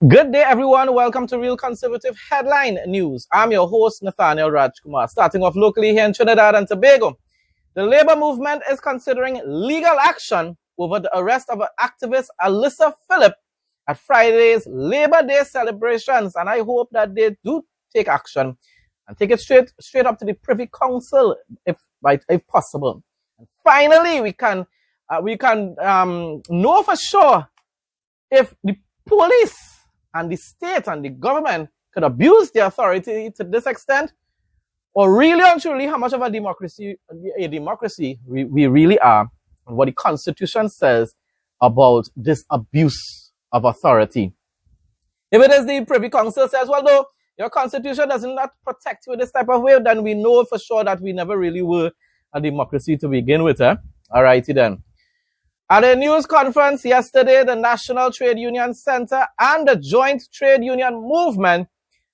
Good day, everyone. Welcome to Real Conservative Headline News. I'm your host, Nathaniel Rajkumar. Starting off locally here in Trinidad and Tobago, the labor movement is considering legal action over the arrest of activist Alyssa Phillip at Friday's Labor Day celebrations, and I hope that they do take action and take it straight up to the Privy Council, if possible. And finally, we can know for sure if the police and the state and the government could abuse their authority to this extent, or really and truly how much of a democracy we really are, and what the Constitution says about this abuse of authority. If it is the Privy Council says, well, no, your Constitution does not protect you in this type of way, then we know for sure that we never really were a democracy to begin with. All righty then. At a news conference yesterday, the National Trade Union Center and the Joint Trade Union Movement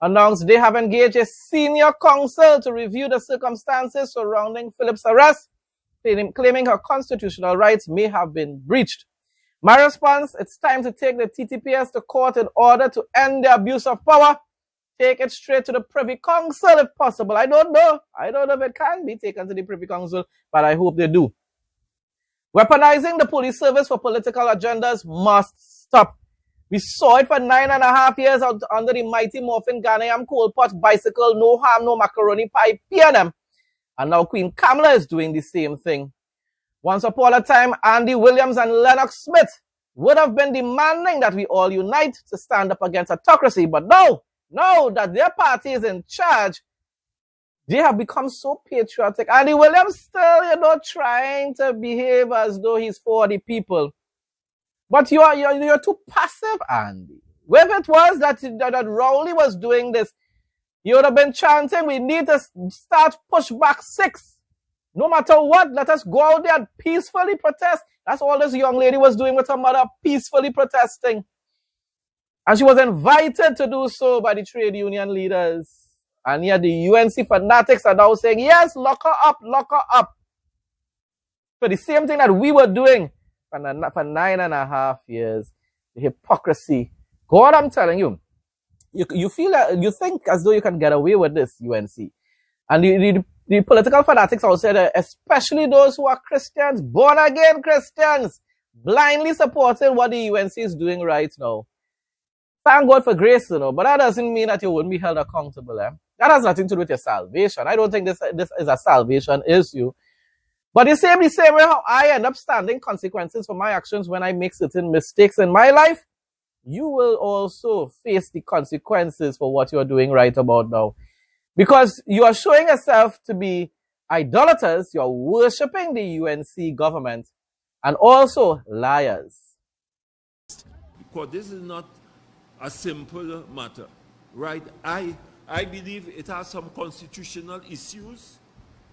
announced they have engaged a senior counsel to review the circumstances surrounding Phillip's arrest, claiming her constitutional rights may have been breached. My response, it's time to take the TTPS to court in order to end the abuse of power. Take it straight to the Privy Council if possible. I don't know if it can be taken to the Privy Council, but I hope they do. Weaponizing the police service for political agendas must stop. We saw it for 9.5 years under the mighty Morphin Ghanaian coal pot bicycle, no harm, no macaroni pie, PNM. And now Queen Kamala is doing the same thing. Once upon a time, Andy Williams and Lennox Smith would have been demanding that we all unite to stand up against autocracy. But now that their party is in charge, they have become so patriotic. Andy Williams still, trying to behave as though he's for the people. But you're too passive, Andy. If it was that Rowley was doing this, you would have been chanting, we need to start pushback 6. No matter what, let us go out there and peacefully protest. That's all this young lady was doing with her mother, peacefully protesting. And she was invited to do so by the trade union leaders. And yet the UNC fanatics are now saying, yes, lock her up. For the same thing that we were doing for 9.5 years. The hypocrisy. God, I'm telling you, you think as though you can get away with this, UNC. And the political fanatics also said, especially those who are Christians, born-again Christians, blindly supporting what the UNC is doing right now. Thank God for grace, but that doesn't mean that you wouldn't be held accountable. That has nothing to do with your salvation. I don't think this is a salvation issue. But the same way how I end up standing consequences for my actions when I make certain mistakes in my life, you will also face the consequences for what you're doing right about now. Because you are showing yourself to be idolaters, you're worshipping the UNC government, and also liars. Because this is not a simple matter, right? I believe it has some constitutional issues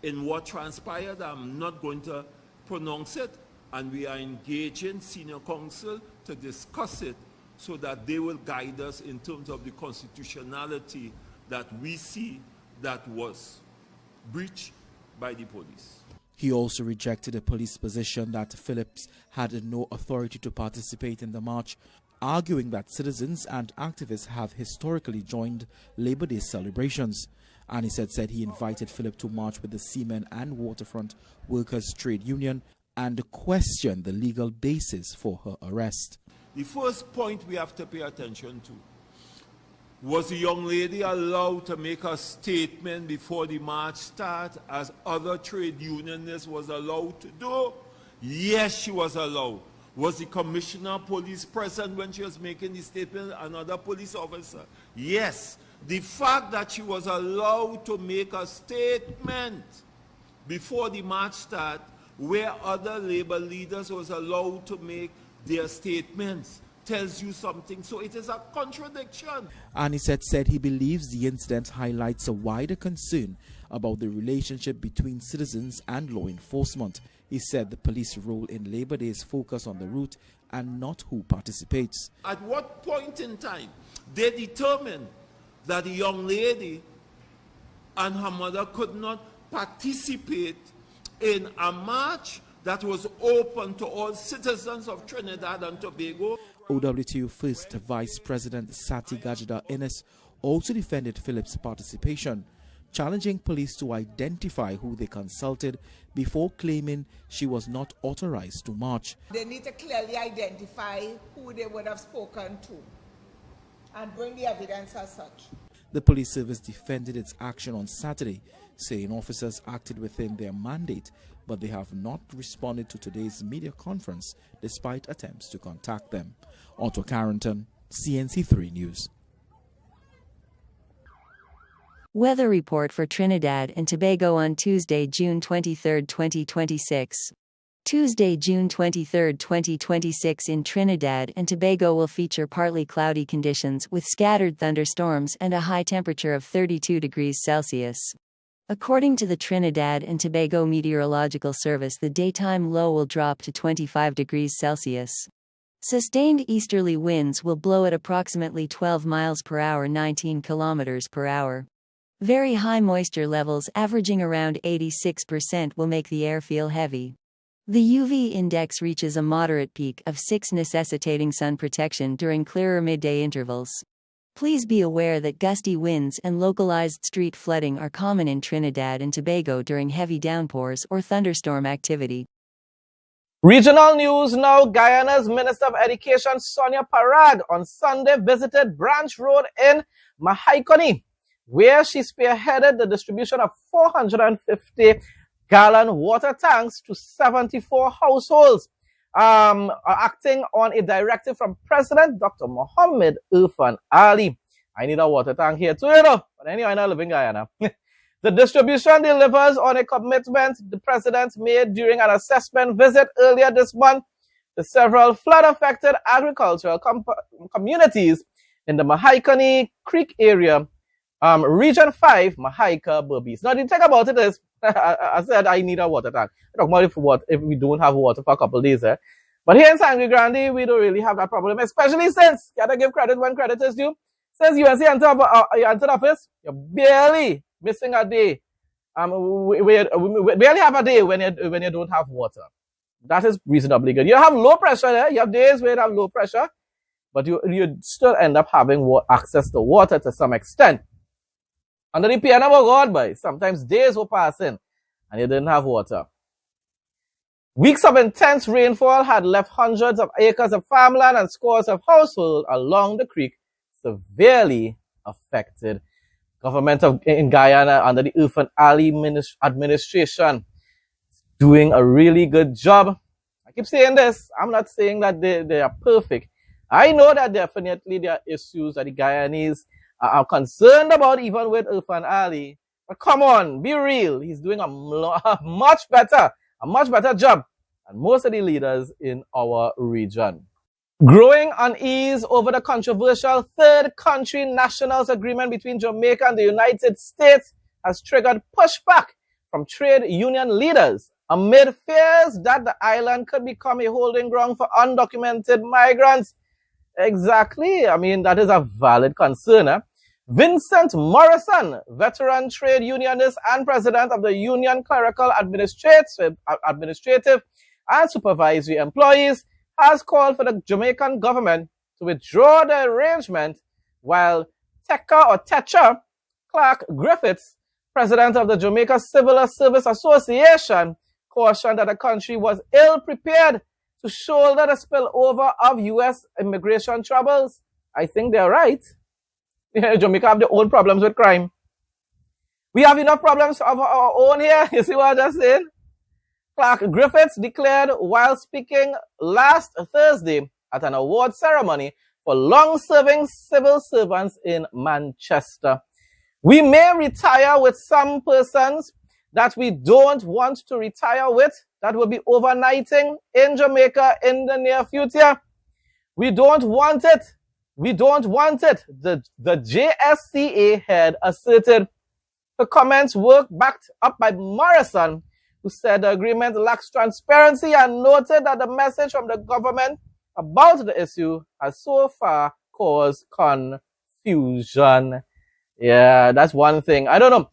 in what transpired. I'm not going to pronounce it, and we are engaging senior counsel to discuss it so that they will guide us in terms of the constitutionality that we see that was breached by the police. He also rejected the police position that Phillips had no authority to participate in the march, arguing that citizens and activists have historically joined Labor Day celebrations. And he said he invited Phillip to march with the Seamen and Waterfront Workers Trade Union and questioned the legal basis for her arrest. The first point we have to pay attention to was the young lady allowed to make a statement before the march started as other trade unionists was allowed to do? Yes, she was allowed. Was the commissioner of police present when she was making the statement, another police officer? Yes. The fact that she was allowed to make a statement before the march started, where other labor leaders was allowed to make their statements, tells you something. So it is a contradiction. And he said he believes the incident highlights a wider concern about the relationship between citizens and law enforcement. He said the police role in Labor Day is focused on the route and not who participates. At what point in time they determined that the young lady and her mother could not participate in a march that was open to all citizens of Trinidad and Tobago? OWTO First Vice President Sati Gajda Innes also defended Phillip's participation, challenging police to identify who they consulted before claiming she was not authorized to march. They need to clearly identify who they would have spoken to and bring the evidence as such. The police service defended its action on Saturday, saying officers acted within their mandate, but they have not responded to today's media conference despite attempts to contact them. Otto Carrington, CNC3 News. Weather report for Trinidad and Tobago on Tuesday, June 23, 2026. Tuesday, June 23, 2026 in Trinidad and Tobago will feature partly cloudy conditions with scattered thunderstorms and a high temperature of 32 degrees Celsius. According to the Trinidad and Tobago Meteorological Service, the daytime low will drop to 25 degrees Celsius. Sustained easterly winds will blow at approximately 12 miles per hour, 19 kilometers per hour. Very high moisture levels averaging around 86% will make the air feel heavy. The UV index reaches a moderate peak of 6, necessitating sun protection during clearer midday intervals. Please be aware that gusty winds and localized street flooding are common in Trinidad and Tobago during heavy downpours or thunderstorm activity. Regional news now. Guyana's Minister of Education Sonia Parag on Sunday visited Branch Road in Mahaicony, where she spearheaded the distribution of 450-gallon water tanks to 74 households, acting on a directive from President Dr. Mohammed Irfan Ali. I need a water tank here too, you know. But anyway, I don't live in Guyana. The distribution delivers on a commitment the President made during an assessment visit earlier this month to several flood-affected agricultural communities in the Mahaicony Creek area, Region 5, Mahaica, Berbice. Now, the thing about it is, I said I need a water tank. I talk about if we don't have water for a couple of days. But here in Sangre Grande, we don't really have that problem, especially since, you gotta give credit when credit is due. Since UNC entered office, you're barely missing a day. We barely have a day when you don't have water. That is reasonably good. You have low pressure there. You have days where you have low pressure, but you still end up having access to water to some extent. Under the piano of God, boy, sometimes days were passing and you didn't have water. Weeks of intense rainfall had left hundreds of acres of farmland and scores of households along the creek severely affected. Government in Guyana under the Irfan Ali administration doing a really good job. I keep saying this. I'm not saying that they are perfect. I know that definitely there are issues that the Guyanese are concerned about, even with Irfan Ali. But come on, be real. He's doing a much better job than most of the leaders in our region. Growing unease over the controversial third country nationals agreement between Jamaica and the United States has triggered pushback from trade union leaders amid fears that the island could become a holding ground for undocumented migrants. Exactly. I mean, that is a valid concern. Vincent Morrison, veteran trade unionist and president of the Union Clerical Administrative and Supervisory Employees, has called for the Jamaican government to withdraw the arrangement, while Techa Clark Griffiths, president of the Jamaica Civil Service Association, cautioned that the country was ill-prepared to shoulder the spillover of U.S. immigration troubles. I think they're right. Jamaica have their own problems with crime. We have enough problems of our own here. You see what I just said? Clark Griffiths declared while speaking last Thursday at an award ceremony for long-serving civil servants in Manchester. We may retire with some persons that we don't want to retire with, that will be overnighting in Jamaica in the near future. We don't want it. We don't want it, the JSCA head asserted. The comments were backed up by Morrison, who said the agreement lacks transparency and noted that the message from the government about the issue has so far caused confusion. Yeah, that's one thing. I don't know.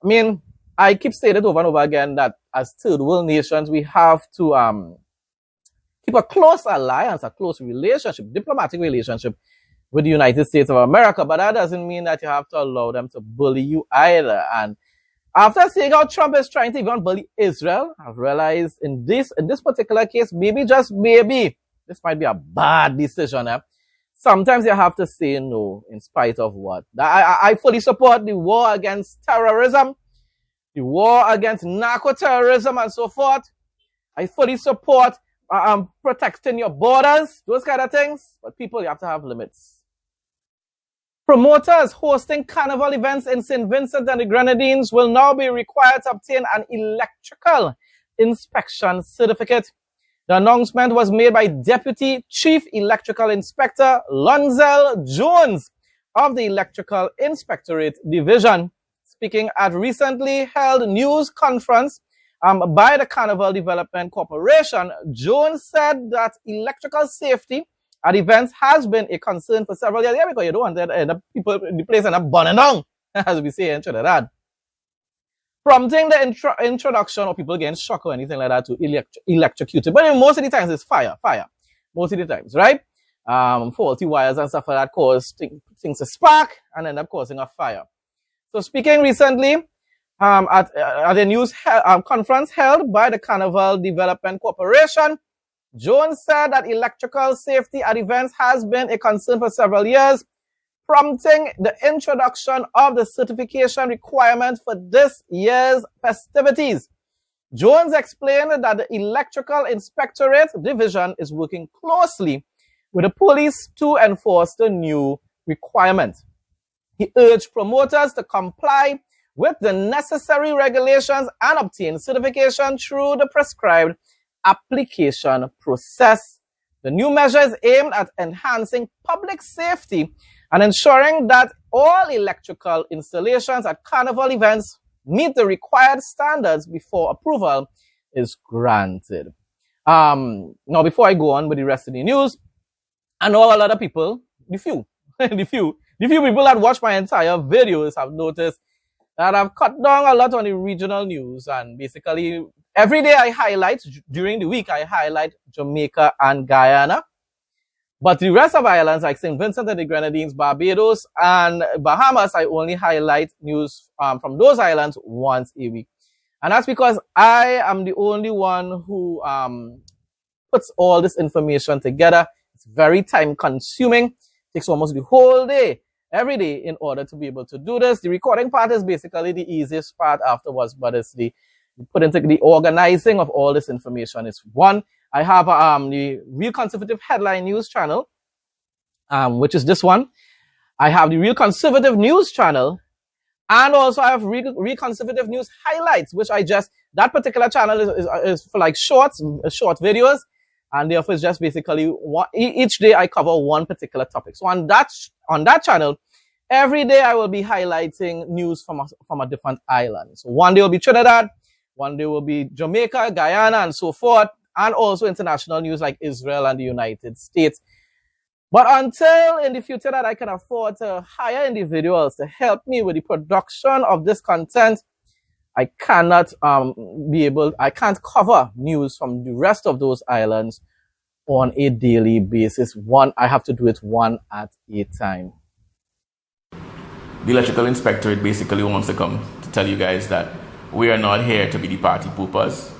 I mean, I keep saying it over and over again that as third world nations, we have to keep a close alliance, a close relationship, diplomatic relationship with the United States of America, but that doesn't mean that you have to allow them to bully you either. And after seeing how Trump is trying to even bully Israel, I've realized in this particular case, maybe, just maybe, this might be a bad decision. Sometimes you have to say no in spite of what. I fully support the war against terrorism, the war against narco-terrorism and so forth. I fully support protecting your borders, those kind of things. But people, you have to have limits. Promoters hosting carnival events in St. Vincent and the Grenadines will now be required to obtain an electrical inspection certificate. The announcement was made by Deputy Chief Electrical Inspector Lonzel Jones of the Electrical Inspectorate Division. Speaking at recently held news conference by the Carnival Development Corporation, Jones said that electrical safety at events has been a concern for several years. Yeah, because you don't want the place end up burning down, as we say in Trinidad. Prompting the introduction of people getting shocked or anything like that to electrocuted. But most of the times it's fire. Most of the times, right? Faulty wires and stuff like that cause things to spark and end up causing a fire. So speaking recently at a news conference held by the Carnival Development Corporation, Jones said that electrical safety at events has been a concern for several years, prompting the introduction of the certification requirement for this year's festivities. Jones explained that the Electrical Inspectorate Division is working closely with the police to enforce the new requirement. He urged promoters to comply with the necessary regulations and obtain certification through the prescribed application process. The new measure is aimed at enhancing public safety and ensuring that all electrical installations at carnival events meet the required standards before approval is granted. Now, before I go on with the rest of the news, I know a lot of people, the few people that watch my entire videos have noticed that I've cut down a lot on the regional news, and basically every day I highlight, during the week I highlight Jamaica and Guyana. But the rest of islands like St. Vincent and the Grenadines, Barbados, and Bahamas, I only highlight news from those islands once a week. And that's because I am the only one who puts all this information together. It's very time consuming. It takes almost the whole day, every day, in order to be able to do this. The recording part is basically the easiest part afterwards, but it's the putting together the organizing of all this information. It's one. I have the Real Conservative Headline News channel, which is this one. I have the Real Conservative News channel, and also I have Real Conservative News Highlights, which that particular channel is for like short videos, and therefore it's just basically each day I cover one particular topic. So on that channel, every day I will be highlighting news from a different island. So one day will be Trinidad, one day will be Jamaica, Guyana, and so forth, and also international news like Israel and the United States. But until in the future that I can afford to hire individuals to help me with the production of this content, I cannot I can't cover news from the rest of those islands on a daily basis. I have to do it one at a time. The Electrical Inspectorate basically wants to come to tell you guys that we are not here to be the party poopers.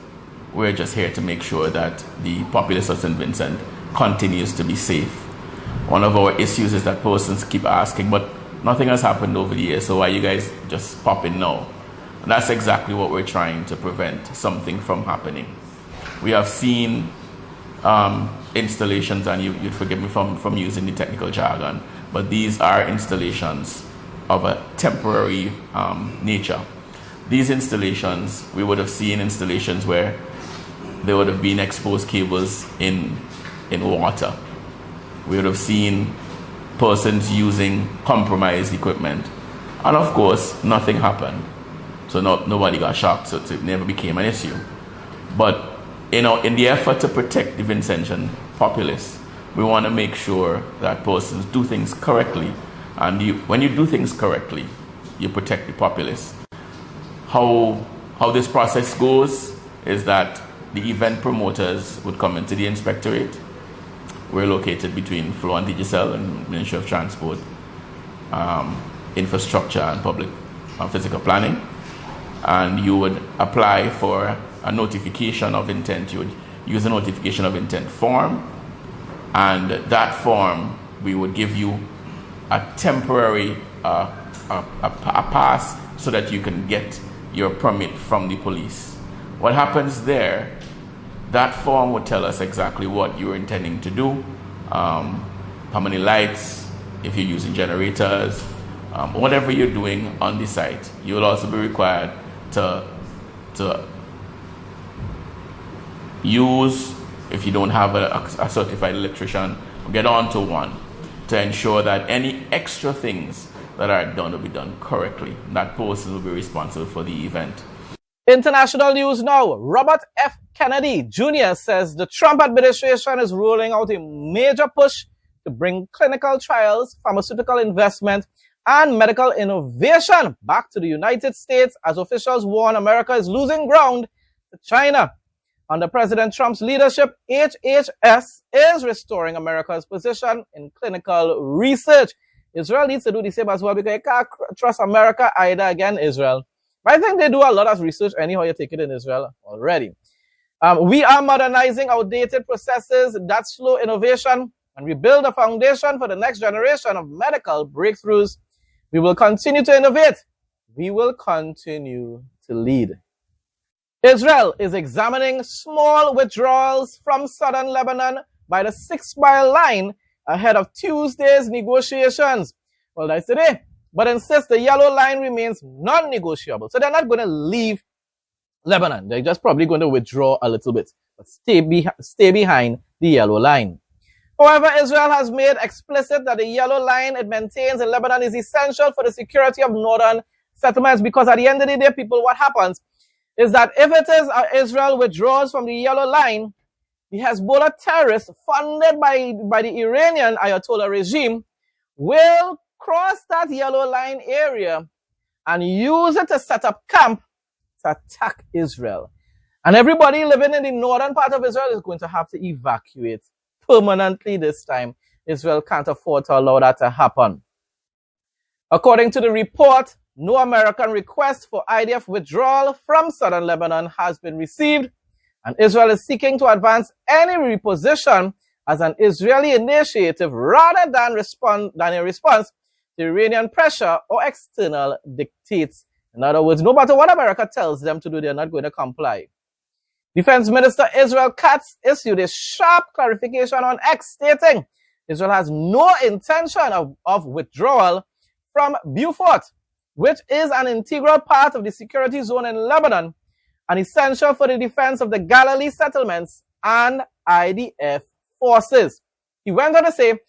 We're just here to make sure that the populace of St. Vincent continues to be safe. One of our issues is that persons keep asking, but nothing has happened over the years, so why are you guys just popping now? And that's exactly what we're trying to prevent something from happening. We have seen installations, and you'd forgive me from using the technical jargon, but these are installations of a temporary nature. These installations, we would have seen installations where there would have been exposed cables in water. We would have seen persons using compromised equipment. And of course, nothing happened. So nobody got shocked, so it never became an issue. But in the effort to protect the Vincentian populace, we want to make sure that persons do things correctly. And when you do things correctly, you protect the populace. How this process goes is that the event promoters would come into the inspectorate. We're located between Flow and Digicel and Ministry of Transport, Infrastructure and Public and Physical Planning. And you would apply for a notification of intent. You would use a notification of intent form, and that form, we would give you a temporary a pass so that you can get your permit from the police. What happens there, that form would tell us exactly what you're intending to do, how many lights, if you're using generators, whatever you're doing on the site. You will also be required to use, if you don't have a certified electrician, get on to one to ensure that any extra things that are done will be done correctly. That person will be responsible for the event. International news now. Robert F. Kennedy Jr. says the Trump administration is rolling out a major push to bring clinical trials, pharmaceutical investment, and medical innovation back to the United States as officials warn America is losing ground to China. Under President Trump's leadership, HHS is restoring America's position in clinical research. Israel needs to do the same as well, because you can't trust America either. Again, Israel. But I think they do a lot of research anyhow you take it in Israel already. We are modernizing outdated processes that slow innovation, and we build a foundation for the next generation of medical breakthroughs. We will continue to innovate. We will continue to lead. Israel is examining small withdrawals from southern Lebanon by the 6-mile line ahead of Tuesday's negotiations. Well, that's today, but insists the yellow line remains non-negotiable. So they're not going to leave Lebanon. They're just probably going to withdraw a little bit, but stay behind the yellow line. However, Israel has made explicit that the yellow line it maintains in Lebanon is essential for the security of northern settlements, because at the end of the day, people, what happens is that if it is Israel withdraws from the yellow line, the Hezbollah terrorists funded by the Iranian Ayatollah regime will cross that yellow line area and use it to set up camp to attack Israel. And everybody living in the northern part of Israel is going to have to evacuate permanently this time. Israel can't afford to allow that to happen. According to the report, no American request for IDF withdrawal from southern Lebanon has been received, and Israel is seeking to advance any reposition as an Israeli initiative rather than a response to Iranian pressure or external dictates. In other words, no matter what America tells them to do, they're not going to comply. Defense Minister Israel Katz issued a sharp clarification on X, stating Israel has no intention of withdrawal from Beaufort, which is an integral part of the security zone in Lebanon and essential for the defense of the Galilee settlements and IDF forces. He went on to say,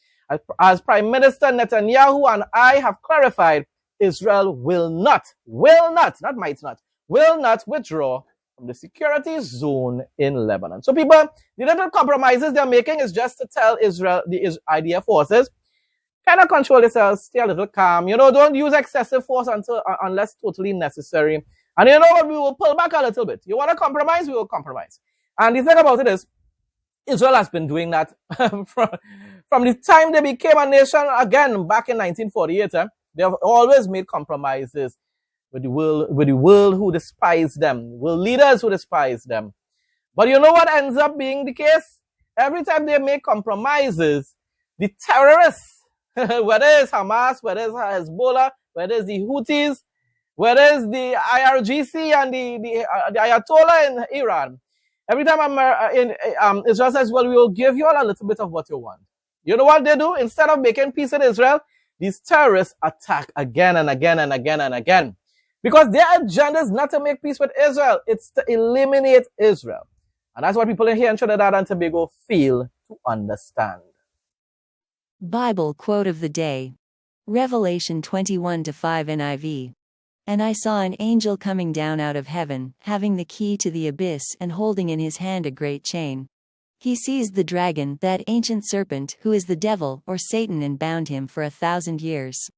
as Prime Minister Netanyahu and I have clarified, Israel will not withdraw from the security zone in Lebanon. So people, the little compromises they're making is just to tell Israel, the IDF forces, kind of control yourselves, stay a little calm. You know, don't use excessive force unless totally necessary. And you know what? We will pull back a little bit. You want to compromise? We will compromise. And the thing about it is, Israel has been doing that from the time they became a nation, again, back in 1948. They have always made compromises with the world who despise them, world leaders who despise them. But you know what ends up being the case? Every time they make compromises, the terrorists, whether it's Hamas, whether it's Hezbollah, whether it's the Houthis, whether it's the IRGC and the Ayatollah in Iran, every time Israel says, well, we will give you all a little bit of what you want. You know what they do? Instead of making peace with Israel, these terrorists attack again and again and again and again. Because their agenda is not to make peace with Israel, it's to eliminate Israel. And that's what people in here in Trinidad and Tobago fail to understand. Bible quote of the day. Revelation 21:5 NIV. And I saw an angel coming down out of heaven, having the key to the abyss and holding in his hand a great chain. He seized the dragon, that ancient serpent, who is the devil, or Satan, and bound him for 1,000 years.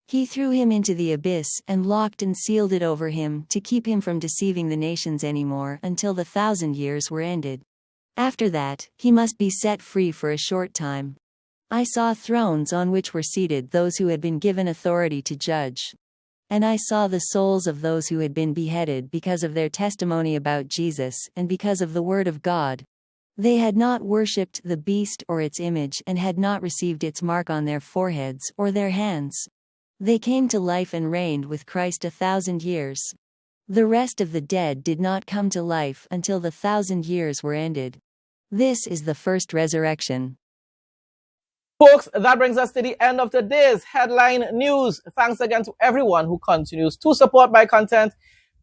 He threw him into the abyss and locked and sealed it over him to keep him from deceiving the nations anymore until the 1,000 years were ended. After that, he must be set free for a short time. I saw thrones on which were seated those who had been given authority to judge. And I saw the souls of those who had been beheaded because of their testimony about Jesus and because of the word of God. They had not worshipped the beast or its image and had not received its mark on their foreheads or their hands. They came to life and reigned with Christ 1,000 years. The rest of the dead did not come to life until the 1,000 years were ended. This is the first resurrection. Folks, that brings us to the end of today's headline news. Thanks again to everyone who continues to support my content.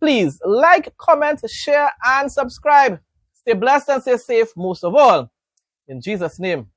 Please like, comment, share, and subscribe. Stay blessed and stay safe most of all. In Jesus' name.